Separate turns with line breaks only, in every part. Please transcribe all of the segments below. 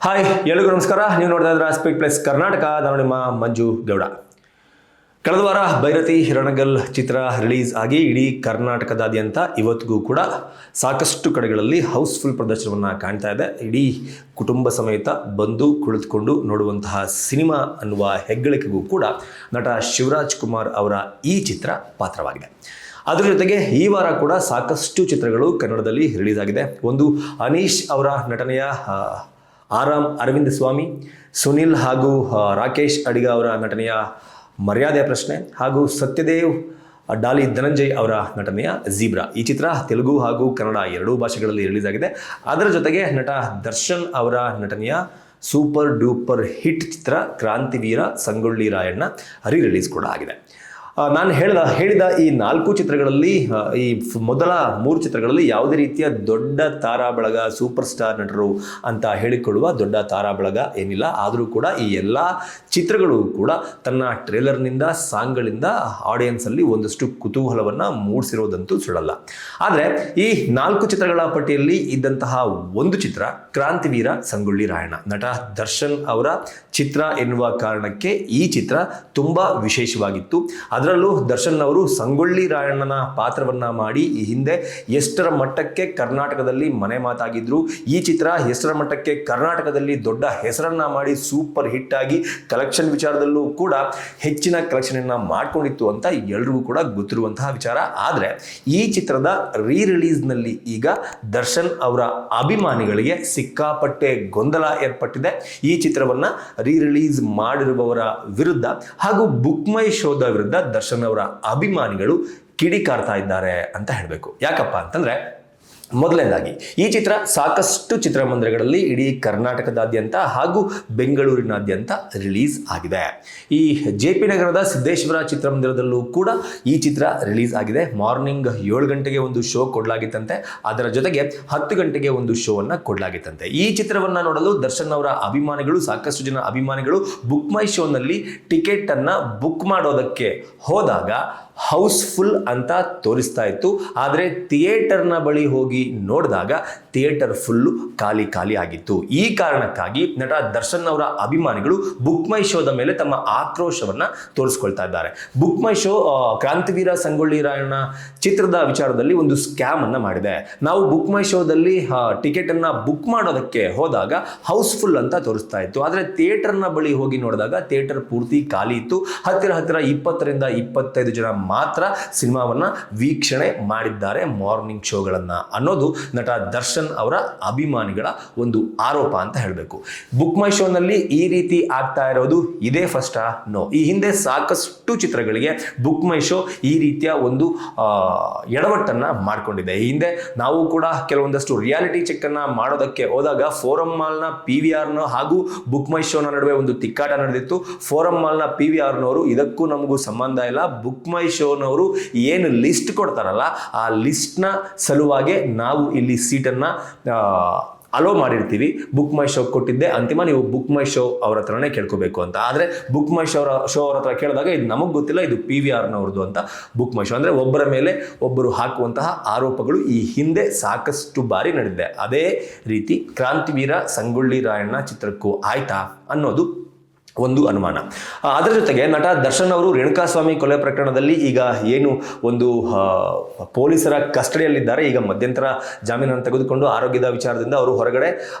Hi ಎಲ್ಲರಿಗೂ ನಮಸ್ಕಾರ. ನೀವು ನೋಡ್ತಾ ಇದ್ರೆ ಆಸ್ಪೆಕ್ಟ್ ಪ್ಲಸ್ ಕರ್ನಾಟಕ. ನಾನು ನಿಮ್ಮ ಮಂಜು ಗೌಡ. ಕಳೆದ ವಾರ ಭೈರತಿ ಹಿರಣಗಲ್ ಚಿತ್ರ ರಿಲೀಸ್ ಆಗಿ ಇಡೀ ಕರ್ನಾಟಕದಾದ್ಯಂತ ಇವತ್ತಿಗೂ ಕೂಡ ಸಾಕಷ್ಟು ಕಡೆಗಳಲ್ಲಿ ಹೌಸ್ಫುಲ್ ಪ್ರದರ್ಶನವನ್ನು ಕಾಣ್ತಾ ಇದೆ. ಇಡೀ ಕುಟುಂಬ ಸಮೇತ ಬಂದು ಕುಳಿತುಕೊಂಡು ನೋಡುವಂತಹ ಸಿನಿಮಾ ಅನ್ನುವ ಹೆಗ್ಗಳಿಕೆಗೂ ಕೂಡ ನಟ ಶಿವರಾಜ್ ಕುಮಾರ್ ಅವರ ಈ ಚಿತ್ರ ಪಾತ್ರವಾಗಿದೆ. ಅದರ ಜೊತೆಗೆ ಈ ವಾರ ಕೂಡ ಸಾಕಷ್ಟು ಚಿತ್ರಗಳು ಕನ್ನಡದಲ್ಲಿ ರಿಲೀಸ್ ಆಗಿದೆ. ಒಂದು ಅನೀಶ್ ಅವರ ನಟನೆಯ ಆರಾಮ್ ಅರವಿಂದ ಸ್ವಾಮಿ, ಸುನಿಲ್ ಹಾಗೂ ರಾಕೇಶ್ ಅಡಿಗ ಅವರ ನಟನೆಯ ಮರ್ಯಾದೆಯ ಪ್ರಶ್ನೆ, ಹಾಗೂ ಸತ್ಯದೇವ್ ಡಾಲಿ ಧನಂಜಯ್ ಅವರ ನಟನೆಯ ಝೀಬ್ರಾ. ಈ ಚಿತ್ರ ತೆಲುಗು ಹಾಗೂ ಕನ್ನಡ ಎರಡೂ ಭಾಷೆಗಳಲ್ಲಿ ರಿಲೀಸ್ ಆಗಿದೆ. ಅದರ ಜೊತೆಗೆ ನಟ ದರ್ಶನ್ ಅವರ ನಟನೆಯ ಸೂಪರ್ ಡೂಪರ್ ಹಿಟ್ ಚಿತ್ರ ಕ್ರಾಂತಿವೀರ ಸಂಗೊಳ್ಳಿ ರಾಯಣ್ಣ ರಿಲೀಸ್ ಕೂಡ ಆಗಿದೆ. ನಾನು ಹೇಳಿದ ಈ 4 ಚಿತ್ರಗಳಲ್ಲಿ ಈ ಮೊದಲ 3 ಚಿತ್ರಗಳಲ್ಲಿ ಯಾವುದೇ ರೀತಿಯ ದೊಡ್ಡ ತಾರಾ ಬಳಗ, ಸೂಪರ್ ಸ್ಟಾರ್ ನಟರು ಅಂತ ಹೇಳಿಕೊಳ್ಳುವ ದೊಡ್ಡ ತಾರಾ ಬಳಗ ಏನಿಲ್ಲ. ಆದರೂ ಕೂಡ ಈ ಎಲ್ಲ ಚಿತ್ರಗಳು ಕೂಡ ತನ್ನ ಟ್ರೇಲರ್ನಿಂದ, ಸಾಂಗ್ಗಳಿಂದ ಆಡಿಯನ್ಸಲ್ಲಿ ಒಂದಷ್ಟು ಕುತೂಹಲವನ್ನು ಮೂಡಿಸಿರೋದಂತೂ ಸುಳ್ಳಲ್ಲ. ಆದರೆ ಈ 4 ಚಿತ್ರಗಳ ಪಟ್ಟಿಯಲ್ಲಿ ಇದ್ದಂತಹ ಒಂದು ಚಿತ್ರ ಕ್ರಾಂತಿವೀರ ಸಂಗೊಳ್ಳಿ ರಾಯಣ್ಣ. ನಟ ದರ್ಶನ್ ಅವರ ಚಿತ್ರ ಎನ್ನುವ ಕಾರಣಕ್ಕೆ ಈ ಚಿತ್ರ ತುಂಬ ವಿಶೇಷವಾಗಿತ್ತು. ಅದರಲ್ಲೂ ದರ್ಶನ್ ಅವರು ಸಂಗೊಳ್ಳಿ ರಾಯಣ್ಣನ ಪಾತ್ರವನ್ನ ಮಾಡಿ ಈ ಹಿಂದೆ ಎಷ್ಟರ ಮಟ್ಟಕ್ಕೆ ಕರ್ನಾಟಕದಲ್ಲಿ ಮನೆ ಮಾತಾಗಿದ್ರು, ಈ ಚಿತ್ರ ಎಷ್ಟರ ಮಟ್ಟಕ್ಕೆ ಕರ್ನಾಟಕದಲ್ಲಿ ದೊಡ್ಡ ಹೆಸರನ್ನ ಮಾಡಿ ಸೂಪರ್ ಹಿಟ್ ಆಗಿ ಕಲೆಕ್ಷನ್ ವಿಚಾರದಲ್ಲೂ ಕೂಡ ಹೆಚ್ಚಿನ ಕಲೆಕ್ಷನ್ ಅನ್ನ ಮಾಡ್ಕೊಂಡಿತ್ತು ಅಂತ ಎಲ್ರಿಗೂ ಕೂಡ ಗೊತ್ತಿರುವಂತಹ ವಿಚಾರ. ಆದರೆ ಈ ಚಿತ್ರದ ರಿಲೀಸ್ ನಲ್ಲಿ ಈಗ ದರ್ಶನ್ ಅವರ ಅಭಿಮಾನಿಗಳಿಗೆ ಸಿಕ್ಕಾಪಟ್ಟೆ ಗೊಂದಲ ಏರ್ಪಟ್ಟಿದೆ. ಈ ಚಿತ್ರವನ್ನ ರಿಲೀಸ್ ಮಾಡಿರುವವರ ವಿರುದ್ಧ ಹಾಗೂ ಬುಕ್ ಮೈ ಶೋದ ವಿರುದ್ಧ ದರ್ಶನ್ ಅವರ ಅಭಿಮಾನಿಗಳು ಕಿಡಿಕಾರ್ತಾ ಇದ್ದಾರೆ ಅಂತ ಹೇಳಬೇಕು. ಯಾಕಪ್ಪ ಅಂತಂದ್ರೆ, ಮೊದಲನೇದಾಗಿ ಈ ಚಿತ್ರ ಸಾಕಷ್ಟು ಚಿತ್ರಮಂದಿರಗಳಲ್ಲಿ ಇಡೀ ಕರ್ನಾಟಕದಾದ್ಯಂತ ಹಾಗೂ ಬೆಂಗಳೂರಿನಾದ್ಯಂತ ರಿಲೀಸ್ ಆಗಿದೆ. ಈ JP ನಗರದ ಸಿದ್ದೇಶ್ವರ ಚಿತ್ರಮಂದಿರದಲ್ಲೂ ಕೂಡ ಈ ಚಿತ್ರ ರಿಲೀಸ್ ಆಗಿದೆ. ಮಾರ್ನಿಂಗ್ 7 ಗಂಟೆಗೆ ಒಂದು ಶೋ ಕೊಡಲಾಗಿತ್ತಂತೆ. ಅದರ ಜೊತೆಗೆ 10 ಗಂಟೆಗೆ ಒಂದು ಶೋ ಅನ್ನ ಕೊಡಲಾಗಿತ್ತಂತೆ. ಈ ಚಿತ್ರವನ್ನ ನೋಡಲು ದರ್ಶನ್ ಅವರ ಅಭಿಮಾನಿಗಳು, ಸಾಕಷ್ಟು ಜನ ಅಭಿಮಾನಿಗಳು ಬುಕ್ ಮೈ ಶೋನಲ್ಲಿ ಟಿಕೆಟ್ ಅನ್ನ ಬುಕ್ ಮಾಡೋದಕ್ಕೆ ಹೋದಾಗ ಹೌಸ್ಫುಲ್ ಅಂತ ತೋರಿಸ್ತಾ ಇತ್ತು. ಆದರೆ ಥಿಯೇಟರ್ನ ಬಳಿ ಹೋಗಿ ನೋಡಿದಾಗ ಥಿಯೇಟರ್ ಫುಲ್ಲು ಖಾಲಿ ಆಗಿತ್ತು. ಈ ಕಾರಣಕ್ಕಾಗಿ ನಟ ದರ್ಶನ್ ಅವರ ಅಭಿಮಾನಿಗಳು ಬುಕ್ ಮೈ ಶೋದ ಮೇಲೆ ತಮ್ಮ ಆಕ್ರೋಶವನ್ನ ತೋರಿಸ್ಕೊಳ್ತಾ ಇದ್ದಾರೆ. ಬುಕ್ ಮೈ ಶೋ ಕ್ರಾಂತಿವೀರ ಸಂಗೊಳ್ಳಿ ರಾಯಣ್ಣ ಚಿತ್ರದ ವಿಚಾರದಲ್ಲಿ ಒಂದು ಸ್ಕ್ಯಾಮ್ ಅನ್ನ ಮಾಡಿದೆ. ನಾವು ಬುಕ್ ಮೈ ಶೋದಲ್ಲಿ ಟಿಕೆಟ್ ಅನ್ನ ಬುಕ್ ಮಾಡೋದಕ್ಕೆ ಹೋದಾಗ ಹೌಸ್ಫುಲ್ ಅಂತ ತೋರಿಸ್ತಾ ಇತ್ತು. ಆದರೆ ಥಿಯೇಟರ್ನ ಬಳಿ ಹೋಗಿ ನೋಡಿದಾಗ ಥಿಯೇಟರ್ ಪೂರ್ತಿ ಖಾಲಿ ಇತ್ತು. ಹತ್ತಿರ 20 ರಿಂದ 25 ಜನ ಮಾತ್ರ ಸಿನಿಮಾವನ್ನ ವೀಕ್ಷಣೆ ಮಾಡಿದ್ದಾರೆ ಮಾರ್ನಿಂಗ್ ಶೋಗಳನ್ನ ಅನ್ನೋದು ನಟ ದರ್ಶನ್ ಅವರ ಅಭಿಮಾನಿಗಳ ಒಂದು ಆರೋಪ ಅಂತ ಹೇಳಬೇಕು. ಬುಕ್ ಮೈ ಶೋನಲ್ಲಿ ಈ ರೀತಿ ಆಗ್ತಾ ಇರೋದು ಇದೇ ಫಸ್ಟಾ? ನೋ. ಈ ಹಿಂದೆ ಸಾಕಷ್ಟು ಚಿತ್ರಗಳಿಗೆ ಬುಕ್ ಮೈ ಶೋ ಈ ರೀತಿಯ ಒಂದು ಎಡವಟ್ಟನ್ನ ಮಾಡ್ಕೊಂಡಿದೆ. ಈ ಹಿಂದೆ ನಾವು ಕೂಡ ಕೆಲವೊಂದಷ್ಟು ರಿಯಾಲಿಟಿ ಚೆಕ್ ಅನ್ನ ಮಾಡೋದಕ್ಕೆ ಹೋದಾಗ ಫೋರಂ ಮಾಲ್ನ PVR ಹಾಗೂ ಬುಕ್ ಮೈ ಶೋನ ನಡುವೆ ಒಂದು ತಿಕ್ಕಾಟ ನಡೆದಿತ್ತು. ಫೋರಂ ಮಾಲ್ನ PVR ನವರು ಇದಕ್ಕೂ ನಮಗೂ ಸಂಬಂಧ ಇಲ್ಲ, ಬುಕ್ ಮೈ ಶೋನವರು ಏನು ಲಿಸ್ಟ್ ಕೊಡ್ತಾರಲ್ಲ ಆ ಲಿಸ್ಟ್ನ ಸಲುವಾಗಿ ನಾವು ಇಲ್ಲಿ ಸೀಟನ್ನು ಅಲೋ ಮಾಡಿರ್ತೀವಿ, ಬುಕ್ ಮೈ ಶೋ ಕೊಟ್ಟಿದ್ದೆ ಅಂತಿಮ, ನೀವು ಬುಕ್ ಮೈ ಶೋ ಅವ್ರ ಹತ್ರನೇ ಕೇಳ್ಕೋಬೇಕು ಅಂತ. ಆದರೆ ಬುಕ್ ಮೈ ಶೋ ಅವ್ರ ಹತ್ರ ಕೇಳಿದಾಗ ಇದು ನಮಗೆ ಗೊತ್ತಿಲ್ಲ, ಇದು PVR ನವ್ರದ್ದು ಅಂತ ಬುಕ್ ಮೈ ಶೋ. ಅಂದರೆ ಒಬ್ಬರ ಮೇಲೆ ಒಬ್ಬರು ಹಾಕುವಂತಹ ಆರೋಪಗಳು ಈ ಹಿಂದೆ ಸಾಕಷ್ಟು ಬಾರಿ ನಡೆದಿದೆ. ಅದೇ ರೀತಿ ಕ್ರಾಂತಿವೀರ ಸಂಗೊಳ್ಳಿ ರಾಯಣ್ಣ ಚಿತ್ರಕ್ಕೂ ಆಯ್ತಾ ಅನ್ನೋದು ಒಂದು ಅನುಮಾನ. ಅದರ ಜೊತೆಗೆ ನಟ ದರ್ಶನ್ ಅವರು ರೇಣುಕಾಸ್ವಾಮಿ ಕೊಲೆ ಪ್ರಕರಣದಲ್ಲಿ ಈಗ ಏನು ಒಂದು ಪೊಲೀಸರ ಕಸ್ಟಡಿಯಲ್ಲಿದ್ದಾರೆ. ಈಗ ಮಧ್ಯಂತರ ಜಾಮೀನನ್ನು ತೆಗೆದುಕೊಂಡು ಆರೋಗ್ಯದ ವಿಚಾರದಿಂದ ಅವರು ಹೊರಗಡೆ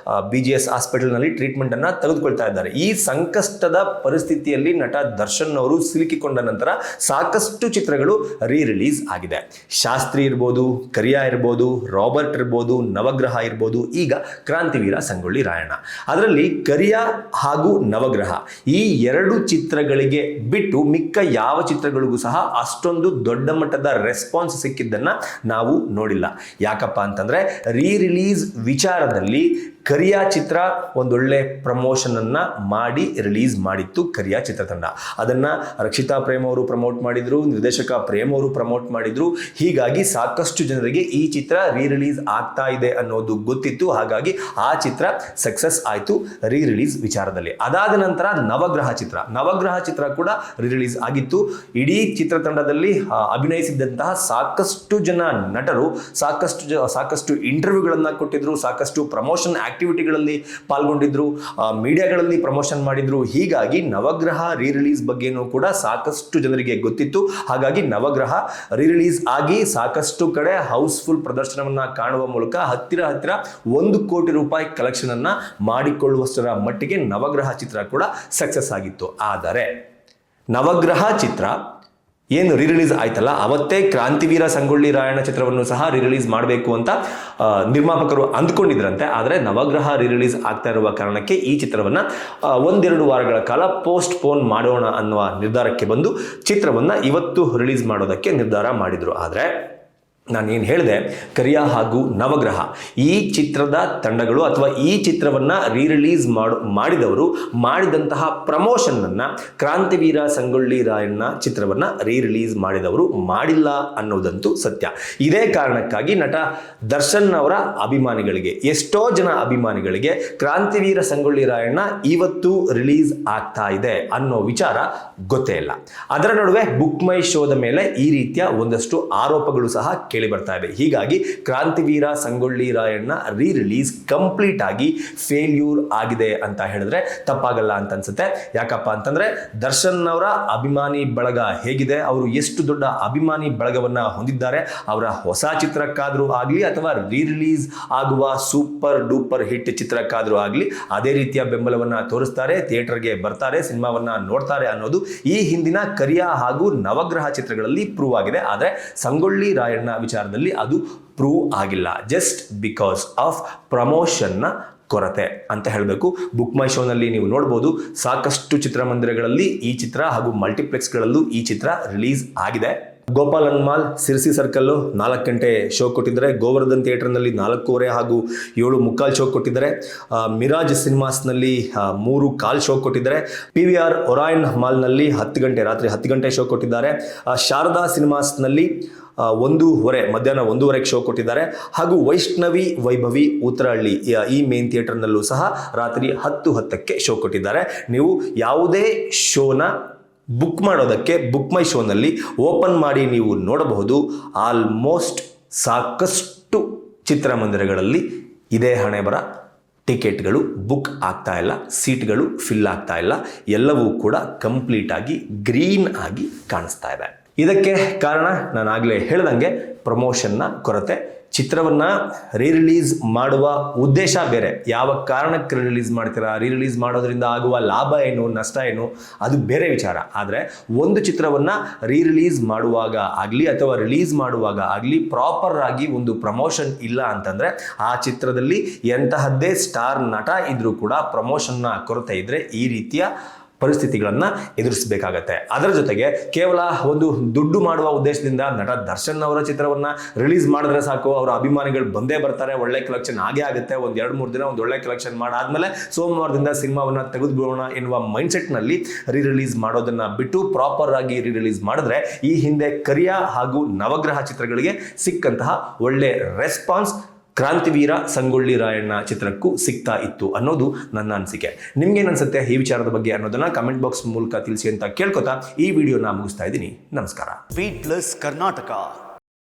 BGS ಹಾಸ್ಪಿಟಲ್ನಲ್ಲಿ ಟ್ರೀಟ್ಮೆಂಟ್ ಅನ್ನ ತೆಗೆದುಕೊಳ್ತಾ ಇದ್ದಾರೆ. ಈ ಸಂಕಷ್ಟದ ಪರಿಸ್ಥಿತಿಯಲ್ಲಿ ನಟ ದರ್ಶನ್ ಅವರು ಸಿಲುಕಿಕೊಂಡ ನಂತರ ಸಾಕಷ್ಟು ಚಿತ್ರಗಳು ರಿಲೀಸ್ ಆಗಿದೆ. ಶಾಸ್ತ್ರಿ ಇರ್ಬೋದು, ಕರಿಯಾ ಇರ್ಬೋದು, ರಾಬರ್ಟ್ ಇರ್ಬೋದು, ನವಗ್ರಹ ಇರ್ಬೋದು, ಈಗ ಕ್ರಾಂತಿವೀರ ಸಂಗೊಳ್ಳಿ ರಾಯಣ್ಣ. ಅದರಲ್ಲಿ ಕರಿಯಾ ಹಾಗೂ ನವಗ್ರಹ ಈ 2 ಚಿತ್ರಗಳಿಗೆ ಬಿಟ್ಟು ಮಿಕ್ಕ ಯಾವ ಚಿತ್ರಗಳಿಗೂ ಸಹ ಅಷ್ಟೊಂದು ದೊಡ್ಡ ಮಟ್ಟದ ರೆಸ್ಪಾನ್ಸ್ ಸಿಕ್ಕಿದ್ದನ್ನ ನಾವು ನೋಡಿಲ್ಲ. ಯಾಕಪ್ಪ ಅಂತಂದ್ರೆ ರಿಲೀಸ್ ವಿಚಾರದಲ್ಲಿ ಕರಿಯಾ ಚಿತ್ರ ಒಂದೊಳ್ಳೆ ಪ್ರಮೋಷನ್ ಅನ್ನ ಮಾಡಿ ರಿಲೀಸ್ ಮಾಡಿತ್ತು ಕರಿಯಾ ಚಿತ್ರತಂಡ. ಅದನ್ನ ರಕ್ಷಿತಾ ಪ್ರೇಮ್ ಅವರು ಪ್ರಮೋಟ್ ಮಾಡಿದ್ರು, ನಿರ್ದೇಶಕ ಪ್ರೇಮ್ ಅವರು ಪ್ರಮೋಟ್ ಮಾಡಿದ್ರು. ಹೀಗಾಗಿ ಸಾಕಷ್ಟು ಜನರಿಗೆ ಈ ಚಿತ್ರ ರಿಲೀಸ್ ಆಗ್ತಾ ಇದೆ ಅನ್ನೋದು ಗೊತ್ತಿತ್ತು. ಹಾಗಾಗಿ ಆ ಚಿತ್ರ ಸಕ್ಸಸ್ ಆಯ್ತು ರಿಲೀಸ್ ವಿಚಾರದಲ್ಲಿ. ಅದಾದ ನಂತರ ನವಗ್ರಹ ಚಿತ್ರ ಕೂಡ ರಿಲೀಸ್ ಆಗಿತ್ತು. ಇಡೀ ಚಿತ್ರತಂಡದಲ್ಲಿ ಅಭಿನಯಿಸಿದಂತಹ ಸಾಕಷ್ಟು ಜನ ನಟರು ಸಾಕಷ್ಟು ಇಂಟರ್ವ್ಯೂಗಳನ್ನ ಕೊಟ್ಟಿದ್ರು, ಸಾಕಷ್ಟು ಪ್ರಮೋಷನ್ ಆಕ್ಟಿವಿಟಿಗಳಲ್ಲಿ ಪಾಲ್ಗೊಂಡಿದ್ರು, ಮೀಡಿಯಾಗಳಲ್ಲಿ ಪ್ರಮೋಷನ್ ಮಾಡಿದ್ರು. ಹೀಗಾಗಿ ನವಗ್ರಹ ರೀ ರಿಲೀಸ್ ಬಗ್ಗೆನೂ ಕೂಡ ಸಾಕಷ್ಟು ಜನರಿಗೆ ಗೊತ್ತಿತ್ತು. ಹಾಗಾಗಿ ನವಗ್ರಹ ರೀ ರಿಲೀಸ್ ಆಗಿ ಸಾಕಷ್ಟು ಕಡೆ ಹೌಸ್ಫುಲ್ ಪ್ರದರ್ಶನವನ್ನ ಕಾಣುವ ಮೂಲಕ ಹತ್ತಿರ 1 ಕೋಟಿ ರೂಪಾಯಿ ಕಲೆಕ್ಷನ್ ಅನ್ನ ಮಾಡಿಕೊಳ್ಳುವಷ್ಟರ ಮಟ್ಟಿಗೆ ನವಗ್ರಹ ಚಿತ್ರ ಕೂಡ ಸಕ್ಸಸ್ ಆಗಿತ್ತು. ಆದರೆ ನವಗ್ರಹ ಚಿತ್ರ ಏನು ರೀ ರಿಲೀಸ್ ಆಯ್ತಲ್ಲ, ಅವತ್ತೇ ಕ್ರಾಂತಿವೀರ ಸಂಗೊಳ್ಳಿ ರಾಯಣ್ಣ ಚಿತ್ರವನ್ನು ಸಹ ರೀ ರಿಲೀಸ್ ಮಾಡಬೇಕು ಅಂತ ನಿರ್ಮಾಪಕರು ಅಂದ್ಕೊಂಡಿದ್ರಂತೆ. ಆದರೆ ನವಗ್ರಹ ರೀ ರಿಲೀಸ್ ಆಗ್ತಾ ಇರುವ ಕಾರಣಕ್ಕೆ ಈ ಚಿತ್ರವನ್ನು 1-2 ವಾರಗಳ ಕಾಲ ಪೋಸ್ಟ್ ಪೋನ್ ಮಾಡೋಣ ಅನ್ನುವ ನಿರ್ಧಾರಕ್ಕೆ ಬಂದು ಚಿತ್ರವನ್ನು ಇವತ್ತು ರಿಲೀಸ್ ಮಾಡೋದಕ್ಕೆ ನಿರ್ಧಾರ ಮಾಡಿದರು. ಆದರೆ ನಾನೇನು ಹೇಳಿದೆ, ಕರಿಯಾ ಹಾಗೂ ನವಗ್ರಹ ಈ ಚಿತ್ರದ ತಂಡಗಳು ಅಥವಾ ಈ ಚಿತ್ರವನ್ನು ರೀ ರಿಲೀಸ್ ಮಾಡಿದವರು ಮಾಡಿದಂತಹ ಪ್ರಮೋಷನ್ನನ್ನು ಕ್ರಾಂತಿವೀರ ಸಂಗೊಳ್ಳಿ ರಾಯಣ್ಣ ಚಿತ್ರವನ್ನು ರೀ ರಿಲೀಸ್ ಮಾಡಿದವರು ಮಾಡಿಲ್ಲ ಅನ್ನೋದಂತೂ ಸತ್ಯ. ಇದೇ ಕಾರಣಕ್ಕಾಗಿ ನಟ ದರ್ಶನ್ ಅವರ ಅಭಿಮಾನಿಗಳಿಗೆ, ಎಷ್ಟೋ ಜನ ಅಭಿಮಾನಿಗಳಿಗೆ ಕ್ರಾಂತಿವೀರ ಸಂಗೊಳ್ಳಿ ರಾಯಣ್ಣ ಇವತ್ತು ರಿಲೀಸ್ ಆಗ್ತಾ ಇದೆ ಅನ್ನೋ ವಿಚಾರ ಗೊತ್ತೇ ಇಲ್ಲ. ಅದರ ನಡುವೆ ಬುಕ್ ಮೈ ಶೋದ ಮೇಲೆ ಈ ರೀತಿಯ ಒಂದಷ್ಟು ಆರೋಪಗಳು ಸಹ ಕೇಳಿ ಬರ್ತಾ ಇದೆ. ಹೀಗಾಗಿ ಕ್ರಾಂತಿವೀರ ಸಂಗೊಳ್ಳಿ ರಾಯಣ್ಣ ರೀ ರಿಲೀಸ್ ಕಂಪ್ಲೀಟ್ ಆಗಿ ಫೇಲ್ಯೂರ್ ಆಗಿದೆ ಅಂತ ಹೇಳಿದ್ರೆ ತಪ್ಪಾಗಲ್ಲ ಅಂತ ಅನ್ಸುತ್ತೆ. ಯಾಕಪ್ಪ ಅಂತಂದ್ರೆ ದರ್ಶನ್ ಅವರ ಅಭಿಮಾನಿ ಬಳಗ ಹೇಗಿದೆ, ಅವರು ಎಷ್ಟು ದೊಡ್ಡ ಅಭಿಮಾನಿ ಬಳಗವನ್ನ ಹೊಂದಿದ್ದಾರೆ, ಅವರ ಹೊಸ ಚಿತ್ರಕ್ಕಾದ್ರೂ ಆಗಲಿ ಅಥವಾ ರೀ ರಿಲೀಸ್ ಆಗುವ ಸೂಪರ್ ಡೂಪರ್ ಹಿಟ್ ಚಿತ್ರಕ್ಕಾದ್ರೂ ಆಗಲಿ ಅದೇ ರೀತಿಯ ಬೆಂಬಲವನ್ನ ತೋರಿಸ್ತಾರೆ, ಥಿಯೇಟರ್ಗೆ ಬರ್ತಾರೆ, ಸಿನಿಮಾವನ್ನ ನೋಡ್ತಾರೆ ಅನ್ನೋದು ಈ ಹಿಂದಿನ ಕರಿಯಾ ಹಾಗೂ ನವಗ್ರಹ ಚಿತ್ರಗಳಲ್ಲಿ ಪ್ರೂವ್ ಆಗಿದೆ. ಆದರೆ ಸಂಗೊಳ್ಳಿ ರಾಯಣ್ಣ ವಿಚಾರದಲ್ಲಿ ಅದು ಪ್ರೂವ್ ಆಗಿಲ್ಲ, ಜಸ್ಟ್ ಬಿಕಾಸ್ ಆಫ್ ಪ್ರಮೋಷನ್ನ ಕೊರತೆ ಅಂತ ಹೇಳಬೇಕು. ಬುಕ್ ಮೈ ಶೋನಲ್ಲಿ ನೀವು ನೋಡ್ಬೋದು, ಸಾಕಷ್ಟು ಚಿತ್ರಮಂದಿರಗಳಲ್ಲಿ ಈ ಚಿತ್ರ ಹಾಗೂ ಮಲ್ಟಿಪ್ಲೆಕ್ಸ್ಗಳಲ್ಲೂ ಈ ಚಿತ್ರ ರಿಲೀಸ್ ಆಗಿದೆ. ಗೋಪಾಲ್ ಮಾಲ್ ಸಿರ್ಸಿ ಸರ್ಕಲ್ಲು 4 ಗಂಟೆ ಶೋ ಕೊಟ್ಟಿದ್ದಾರೆ. ಗೋವರ್ಧನ್ ಥಿಯೇಟರ್ನಲ್ಲಿ 4:15 ಹಾಗೂ 7:45 ಶೋ ಕೊಟ್ಟಿದ್ದಾರೆ. ಮಿರಾಜ್ ಸಿನಿಮಾಸ್ನಲ್ಲಿ 3:15 ಶೋ ಕೊಟ್ಟಿದ್ದಾರೆ. PVR ಒರಾಯನ್ ಮಾಲ್ನಲ್ಲಿ 10 ಗಂಟೆ ರಾತ್ರಿ 10 ಗಂಟೆ ಶೋ ಕೊಟ್ಟಿದ್ದಾರೆ. ಶಾರದಾ ಸಿನಿಮಾಸ್ನಲ್ಲಿ 1:15 ಮಧ್ಯಾಹ್ನ 1:15 ಶೋ ಕೊಟ್ಟಿದ್ದಾರೆ. ಹಾಗೂ ವೈಷ್ಣವಿ ವೈಭವಿ ಉತ್ತರಹಳ್ಳಿ ಈ ಮೇನ್ ಥಿಯೇಟರ್ನಲ್ಲೂ ಸಹ ರಾತ್ರಿ 10:10ಕ್ಕೆ ಶೋ ಕೊಟ್ಟಿದ್ದಾರೆ. ನೀವು ಯಾವುದೇ ಶೋನ ಬುಕ್ ಮಾಡೋದಕ್ಕೆ ಬುಕ್ ಮೈ ಶೋನಲ್ಲಿ ಓಪನ್ ಮಾಡಿ ನೀವು ನೋಡಬಹುದು. ಆಲ್ಮೋಸ್ಟ್ ಸಾಕಷ್ಟು ಚಿತ್ರಮಂದಿರಗಳಲ್ಲಿ ಇದೇ ಹಣೆ ಬರ, ಟಿಕೆಟ್ಗಳು ಬುಕ್ ಆಗ್ತಾ ಇಲ್ಲ, ಸೀಟ್ಗಳು ಫಿಲ್ ಆಗ್ತಾ ಇಲ್ಲ, ಎಲ್ಲವೂ ಕೂಡ ಕಂಪ್ಲೀಟ್ ಆಗಿ ಗ್ರೀನ್ ಆಗಿ ಕಾಣಿಸ್ತಾ ಇದೆ. ಇದಕ್ಕೆ ಕಾರಣ ನಾನು ಆಗಲೇ ಹೇಳ್ದಂಗೆ ಪ್ರಮೋಷನ್ನ ಕೊರತೆ. ಚಿತ್ರವನ್ನು ರೀ ರಿಲೀಸ್ ಮಾಡುವ ಉದ್ದೇಶ ಬೇರೆ, ಯಾವ ಕಾರಣಕ್ಕೆ ರಿಲೀಸ್ ಮಾಡ್ತೀರಾ, ರೀ ರಿಲೀಸ್ ಮಾಡೋದ್ರಿಂದ ಆಗುವ ಲಾಭ ಏನು ನಷ್ಟ ಏನು ಅದು ಬೇರೆ ವಿಚಾರ. ಆದರೆ ಒಂದು ಚಿತ್ರವನ್ನು ರೀ ರಿಲೀಸ್ ಮಾಡುವಾಗ ಆಗಲಿ ಅಥವಾ ರಿಲೀಸ್ ಮಾಡುವಾಗ ಆಗಲಿ ಪ್ರಾಪರ್ ಆಗಿ ಒಂದು ಪ್ರಮೋಷನ್ ಇಲ್ಲ ಅಂತಂದರೆ ಆ ಚಿತ್ರದಲ್ಲಿ ಎಂತಹದ್ದೇ ಸ್ಟಾರ್ ನಟ ಇದ್ರೂ ಕೂಡ ಪ್ರಮೋಷನ್ನ ಕೊರತೆ ಇದ್ದರೆ ಈ ರೀತಿಯ ಪರಿಸ್ಥಿತಿಗಳನ್ನು ಎದುರಿಸಬೇಕಾಗತ್ತೆ. ಅದರ ಜೊತೆಗೆ ಕೇವಲ ಒಂದು ದುಡ್ಡು ಮಾಡುವ ಉದ್ದೇಶದಿಂದ ನಟ ದರ್ಶನ್ ಅವರ ಚಿತ್ರವನ್ನು ರಿಲೀಸ್ ಮಾಡಿದ್ರೆ ಸಾಕು, ಅವರ ಅಭಿಮಾನಿಗಳು ಬಂದೇ ಬರ್ತಾರೆ, ಒಳ್ಳೆ ಕಲೆಕ್ಷನ್ ಆಗೇ ಆಗುತ್ತೆ, 1-2-3 ದಿನ ಒಂದು ಒಳ್ಳೆ ಕಲೆಕ್ಷನ್ ಮಾಡಾದ್ಮೇಲೆ ಸೋಮವಾರದಿಂದ ಸಿನಿಮಾವನ್ನು ತೆಗೆದುಬಿಡೋಣ ಎನ್ನುವ ಮೈಂಡ್ಸೆಟ್ನಲ್ಲಿ ರೀ ರಿಲೀಸ್ ಮಾಡೋದನ್ನು ಬಿಟ್ಟು ಪ್ರಾಪರ್ ಆಗಿ ರೀ ರಿಲೀಸ್ ಮಾಡಿದ್ರೆ ಈ ಹಿಂದೆ ಕರಿಯಾ ಹಾಗೂ ನವಗ್ರಹ ಚಿತ್ರಗಳಿಗೆ ಸಿಕ್ಕಂತಹ ಒಳ್ಳೆ ರೆಸ್ಪಾನ್ಸ್ ಕ್ರಾಂತಿವೀರ ಸಂಗೊಳ್ಳಿ ರಾಯಣ್ಣ ಚಿತ್ರಕ್ಕೂ ಸಿಗ್ತಾ ಇತ್ತು ಅನ್ನೋದು ನನ್ನ ಅನಿಸಿಕೆ. ನಿಮ್ಗೇನು ಅನ್ಸುತ್ತೆ ಈ ವಿಚಾರದ ಬಗ್ಗೆ ಅನ್ನೋದನ್ನ ಕಮೆಂಟ್ ಬಾಕ್ಸ್ ಮೂಲಕ ತಿಳಿಸಿ ಅಂತ ಕೇಳ್ಕೊತಾ ಈ ವಿಡಿಯೋನ ಮುಗಿಸ್ತಾ ಇದ್ದೀನಿ. ನಮಸ್ಕಾರ.
Beat Plus Karnataka.